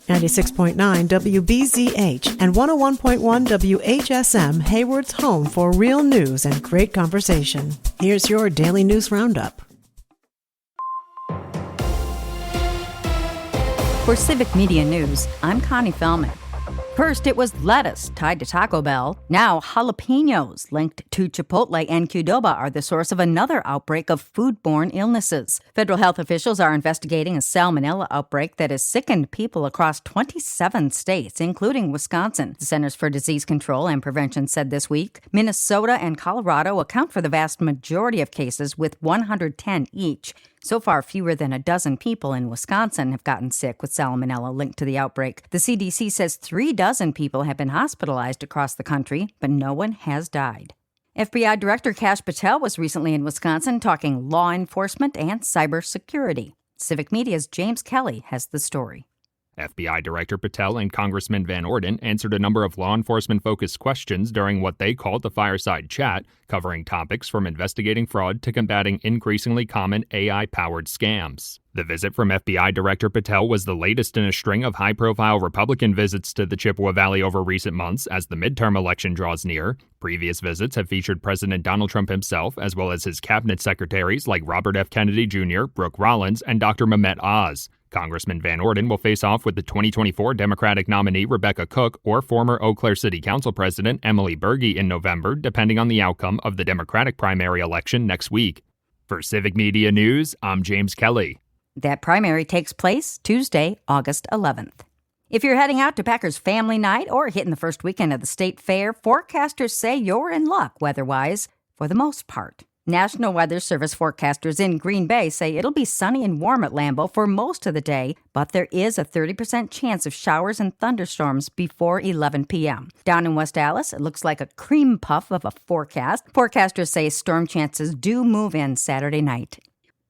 96.9 WBZH and 101.1 WHSM, Hayward's home for real news and great conversation. Here's your Daily News Roundup. For Civic Media News, I'm Connie Fellman. First, it was lettuce tied to Taco Bell. Now, jalapenos linked to Chipotle and Qdoba are the source of another outbreak of foodborne illnesses. Federal health officials are investigating a salmonella outbreak that has sickened people across 27 states, including Wisconsin. The Centers for Disease Control and Prevention said this week Minnesota and Colorado account for the vast majority of cases, with 110 each. So far, fewer than a dozen people in Wisconsin have gotten sick with salmonella linked to the outbreak. The CDC says 36 people have been hospitalized across the country, but no one has died. FBI Director Kash Patel was recently in Wisconsin talking law enforcement and cybersecurity. Civic Media's James Kelly has the story. FBI Director Patel and Congressman Van Orden answered a number of law enforcement-focused questions during what they called the fireside chat, covering topics from investigating fraud to combating increasingly common AI-powered scams. The visit from FBI Director Patel was the latest in a string of high-profile Republican visits to the Chippewa Valley over recent months as the midterm election draws near. Previous visits have featured President Donald Trump himself, as well as his cabinet secretaries like Robert F. Kennedy Jr., Brooke Rollins, and Dr. Mehmet Oz. Congressman Van Orden will face off with the 2024 Democratic nominee Rebecca Cook or former Eau Claire City Council President Emily Berge in November, depending on the outcome of the Democratic primary election next week. For Civic Media News, I'm James Kelly. That primary takes place Tuesday, August 11th. If you're heading out to Packers Family Night or hitting the first weekend of the state fair, forecasters say you're in luck weather-wise for the most part. National Weather Service forecasters in Green Bay say it'll be sunny and warm at Lambeau for most of the day, but there is a 30% chance of showers and thunderstorms before 11 p.m. Down in West Allis, it looks like a cream puff of a forecast. Forecasters say storm chances do move in Saturday night.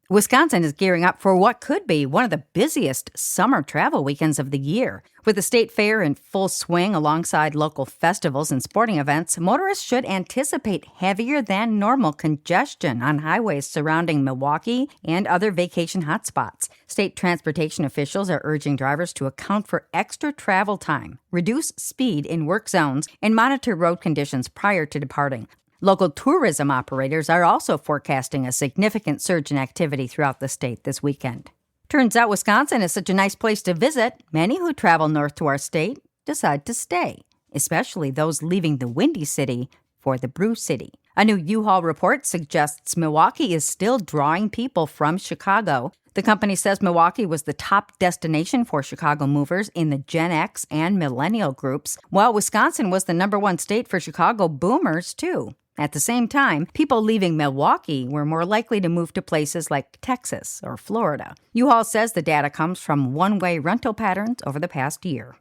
Wisconsin is gearing up for what could be one of the busiest summer travel weekends of the year. With the state fair in full swing alongside local festivals and sporting events, motorists should anticipate heavier than normal congestion on highways surrounding Milwaukee and other vacation hotspots. State transportation officials are urging drivers to account for extra travel time, reduce speed in work zones, and monitor road conditions prior to departing. Local tourism operators are also forecasting a significant surge in activity throughout the state this weekend. Turns out Wisconsin is such a nice place to visit, many who travel north to our state decide to stay, especially those leaving the Windy City for the Brew City. A new U-Haul report suggests Milwaukee is still drawing people from Chicago. The company says Milwaukee was the top destination for Chicago movers in the Gen X and Millennial groups, while Wisconsin was the #1 state for Chicago boomers, too. At the same time, people leaving Milwaukee were more likely to move to places like Texas or Florida. U-Haul says the data comes from one-way rental patterns over the past year.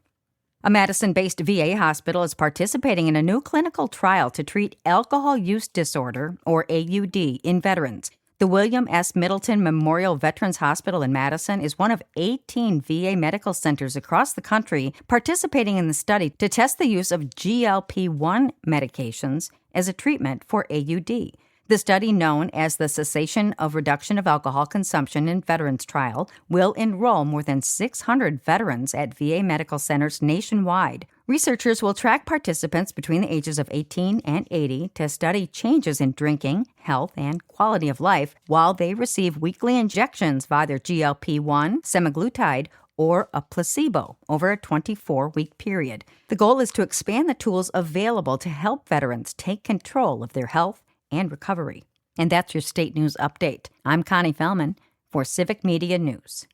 A Madison-based VA hospital is participating in a new clinical trial to treat alcohol use disorder, or AUD, in veterans. The William S. Middleton Memorial Veterans Hospital in Madison is one of 18 VA medical centers across the country participating in the study to test the use of GLP-1 medications as a treatment for AUD. The study, known as the Cessation of Reduction of Alcohol Consumption in Veterans Trial, will enroll more than 600 veterans at VA medical centers nationwide. Researchers will track participants between the ages of 18 and 80 to study changes in drinking, health, and quality of life while they receive weekly injections of either GLP-1, semaglutide, or a placebo over a 24-week period. The goal is to expand the tools available to help veterans take control of their health and recovery. And that's your state news update. I'm Connie Fellman for Civic Media News.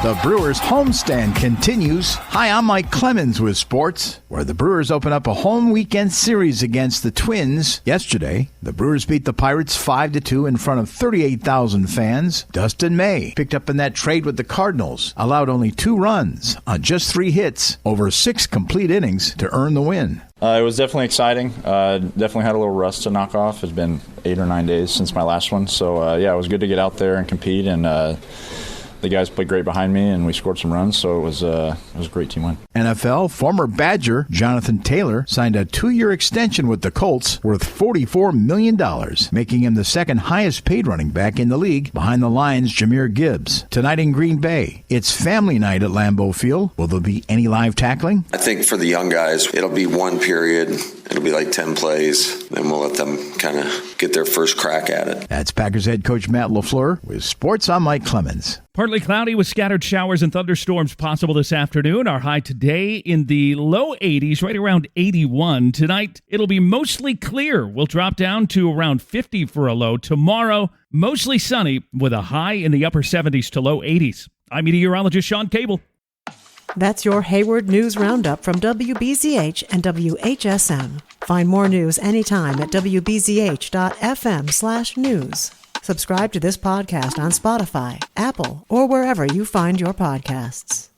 The Brewers homestand continues. Hi, I'm Mike Clemens with sports, where the Brewers open up a home weekend series against the Twins. Yesterday, the Brewers beat the Pirates 5-2 in front of 38,000 fans. Dustin May picked up in that trade with the Cardinals, allowed only 2 runs on just 3 hits over 6 complete innings to earn the win. It was definitely exciting. Definitely had a little rust to knock off. It's been 8 or 9 days since my last one. So, it was good to get out there and compete and the guys played great behind me, and we scored some runs, so it was a great team win. NFL former Badger Jonathan Taylor signed a 2-year extension with the Colts worth $44 million, making him the second highest paid running back in the league behind the Lions' Jahmyr Gibbs. Tonight in Green Bay, it's family night at Lambeau Field. Will there be any live tackling? I think for the young guys, it'll be one period. It'll be like 10 plays. Then we'll let them kind of get their first crack at it. That's Packers head coach Matt LaFleur. With sports, I'm Mike Clemens. Partly cloudy with scattered showers and thunderstorms possible this afternoon. Our high today in the low 80s, right around 81. Tonight, it'll be mostly clear. We'll drop down to around 50 for a low. Tomorrow, mostly sunny with a high in the upper 70s to low 80s. I'm meteorologist Sean Cable. That's your Hayward News Roundup from WBZH and WHSM. Find more news anytime at WBZH.FM/news. Subscribe to this podcast on Spotify, Apple, or wherever you find your podcasts.